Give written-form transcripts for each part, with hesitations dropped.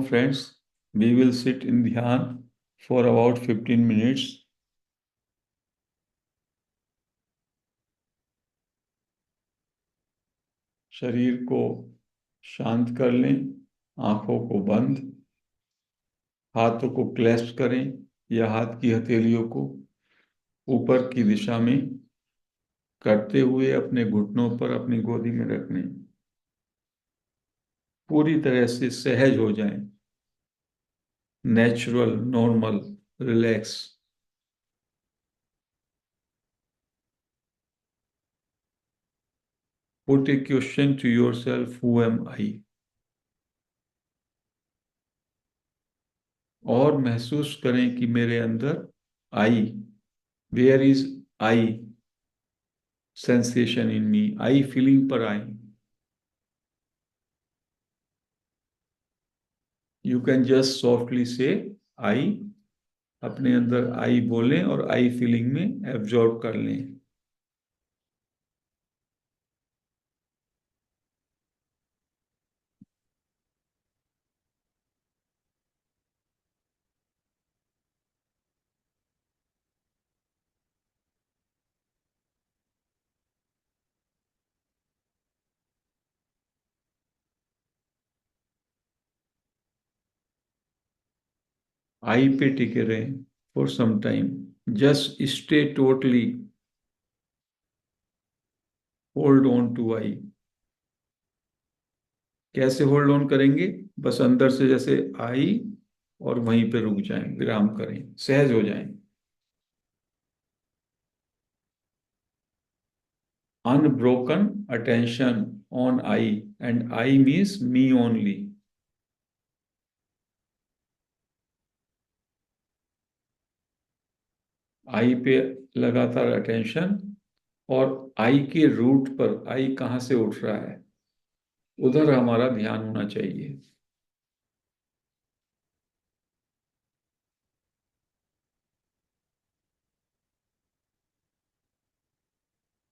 friends, we will sit in Dhyan for about 15 minutes. शरीर को शांत कर लें, आंखों को बंद, हाथों को क्लैस्प करें या हाथ की हथेलियों को ऊपर की दिशा में करते हुए अपने घुटनों पर अपनी गोदी में रखने। पूरी तरह से सहज हो जाएं, natural, normal, relax. Put a question to yourself, who am I? और महसूस करें कि मेरे अंदर eye, where is eye sensation in me, eye feeling पर eye. You can just softly से आई, अपने अंदर आई बोलें और आई फीलिंग में एब्जॉर्ब कर लें। आई पे टिके रहें for some time, just stay totally hold on to eye. कैसे होल्ड ऑन करेंगे? बस अंदर से जैसे आई और वहीं पे रुक जाएं, विराम करें, सहज हो जाएं। Unbroken attention on I, and I means me only. आई पे लगातार अटेंशन, और आई के रूट पर, आई कहाँ से उठ रहा है, उधर हमारा ध्यान होना चाहिए।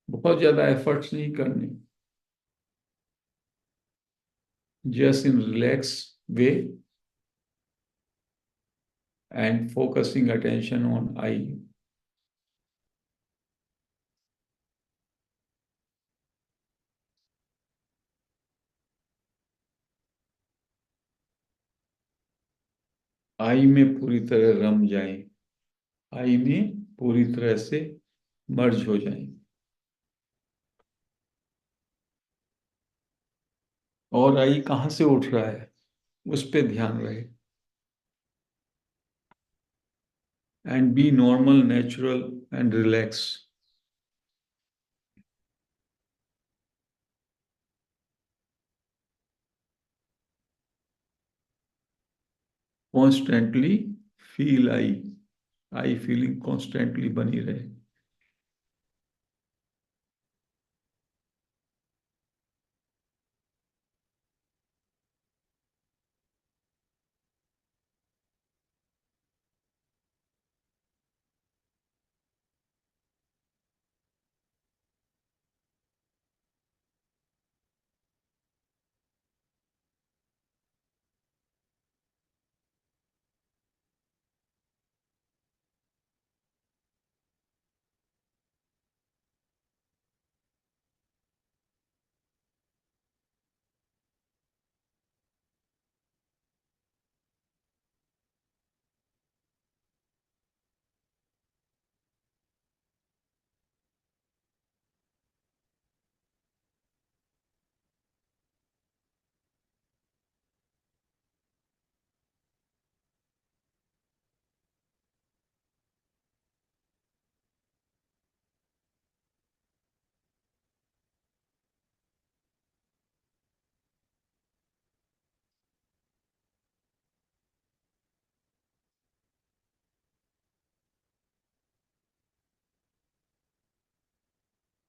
बहुत ज्यादा एफर्ट्स नहीं करने, just in relax way and focusing attention on eye. Eye में पूरी तरह रम जाए, आई में पूरी तरह से मर्ज हो जाए। और आई कहाँ से उठ रहा है, उस पे ध्यान रहे। And be normal, natural, and relax. Constantly feel I feeling constantly बनी रहे।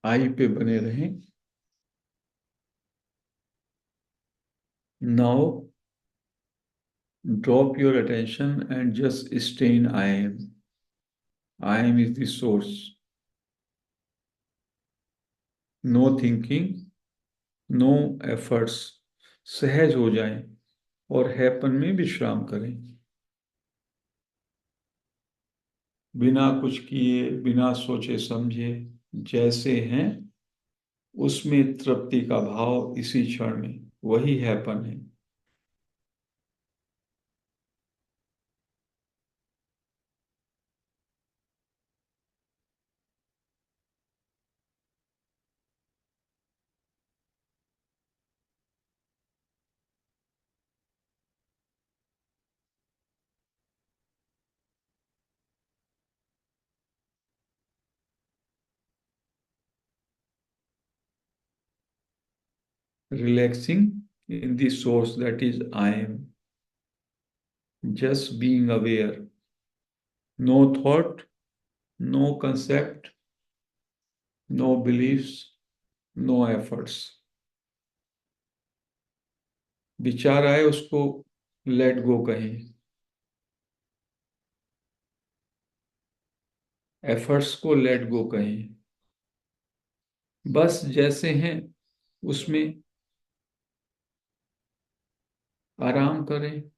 आई पे बने रहें। Now drop your attention and just stay in I am. I am is the source. No thinking, no efforts. सहज हो जाएं, और हैपन में विश्राम करें। बिना कुछ किए, बिना सोचे समझे, जैसे हैं उसमें तृप्ति का भाव इसी क्षण में, वही हैपन है। Relaxing in the source, that is I am, just being aware, no thought, no concept, no beliefs, no efforts। विचार आए उसको लेट गो कहें, एफर्ट्स को लेट गो कहें, बस जैसे हैं उसमें आराम करें।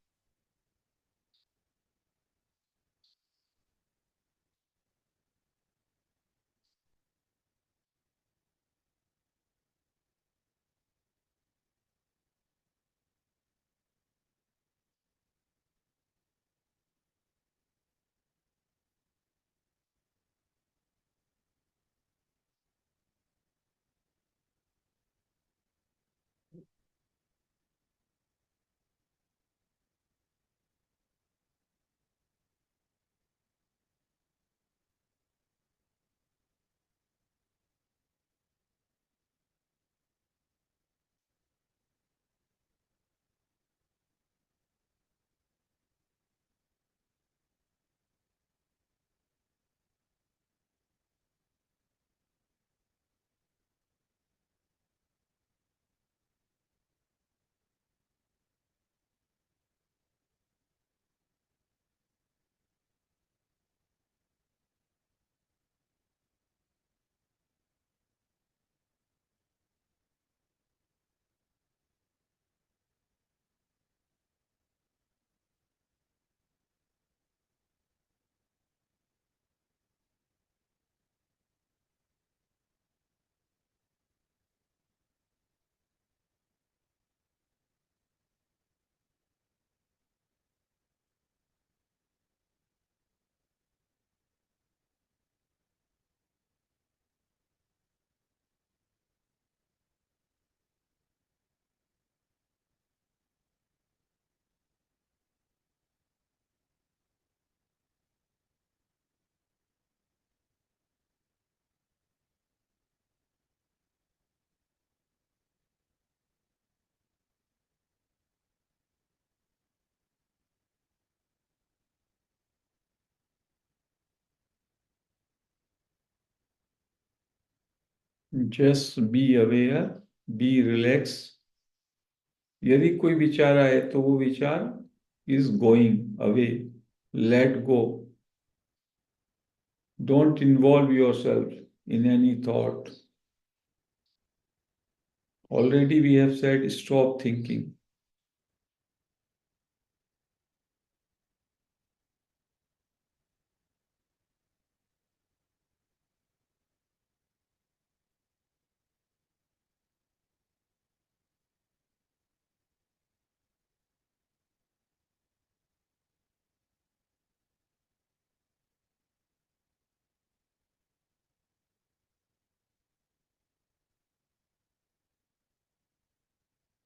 Just be aware, be relax. यदि कोई विचार आए तो वो विचार is going away, let go. Don't involve yourself in any thought. Already we have said stop thinking.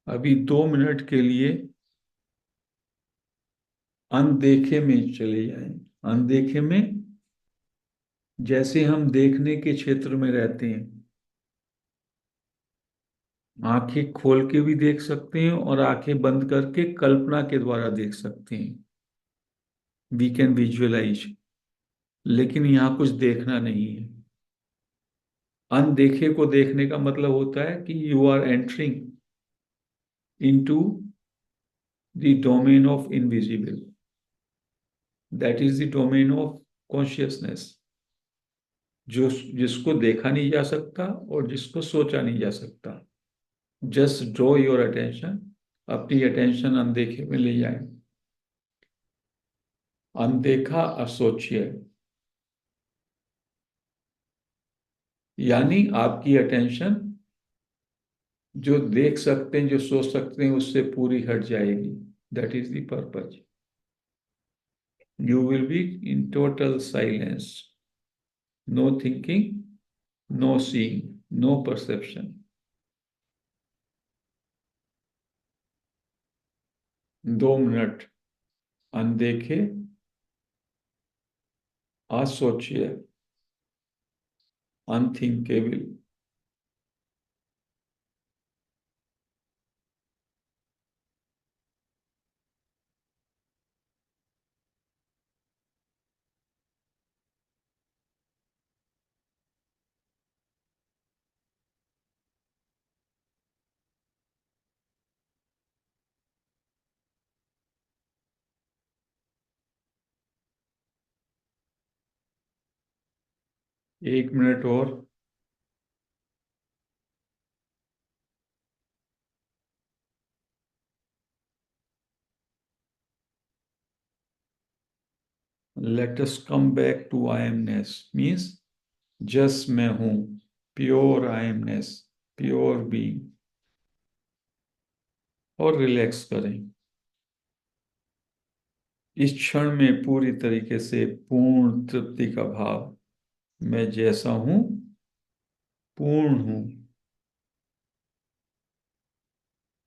अभी 2 मिनट के लिए अनदेखे में चले जाएं। अनदेखे में जैसे हम देखने के क्षेत्र में रहते हैं, आंखें खोल के भी देख सकते हैं और आंखें बंद करके कल्पना के द्वारा देख सकते हैं। वी कैन विजुअलाइज, लेकिन यहाँ कुछ देखना नहीं है। अनदेखे को देखने का मतलब होता है कि you are entering into the domain of invisible, that is the domain of consciousness, जो जिसको देखा नहीं जा सकता और जिसको सोचा नहीं जा सकता। जस्ट ड्रॉ योर अटेंशन अपनी अटेंशन अनदेखे में ले जाएं। अनदेखा असोच्य, यानी आपकी अटेंशन जो देख सकते हैं, जो सोच सकते हैं, उससे पूरी हट जाएगी। That is the purpose. You will be in total silence. No thinking, no seeing, no perception. 2 minute अनदेखे, असोच्य, अनथिंकेबल। 1 मिनट और। Let us come back to I amness, means जस मैं हूं, प्योर आई एमनेस, प्योर बीइंग। और relax करें। इस क्षण में पूरी तरीके से पूर्ण तृप्ति का भाव, मैं जैसा हूं पूर्ण हूं,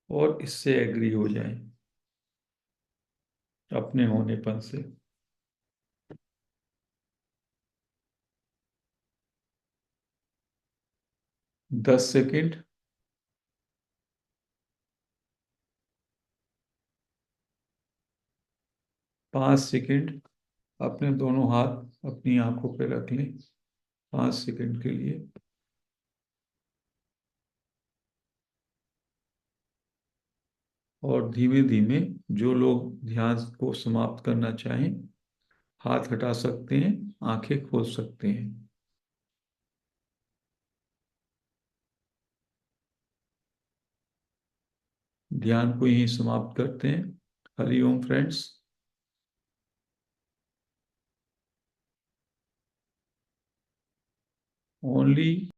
और इससे एग्री हो जाएं अपने होनेपन से। 10 सेकंड। 5 सेकंड। अपने दोनों हाथ अपनी आंखों पे रख लें 5 सेकंड के लिए। और धीमे धीमे जो लोग ध्यान को समाप्त करना चाहें, हाथ हटा सकते हैं, आंखें खोल सकते हैं। ध्यान को यहीं समाप्त करते हैं। हरिओम फ्रेंड्स। ओनली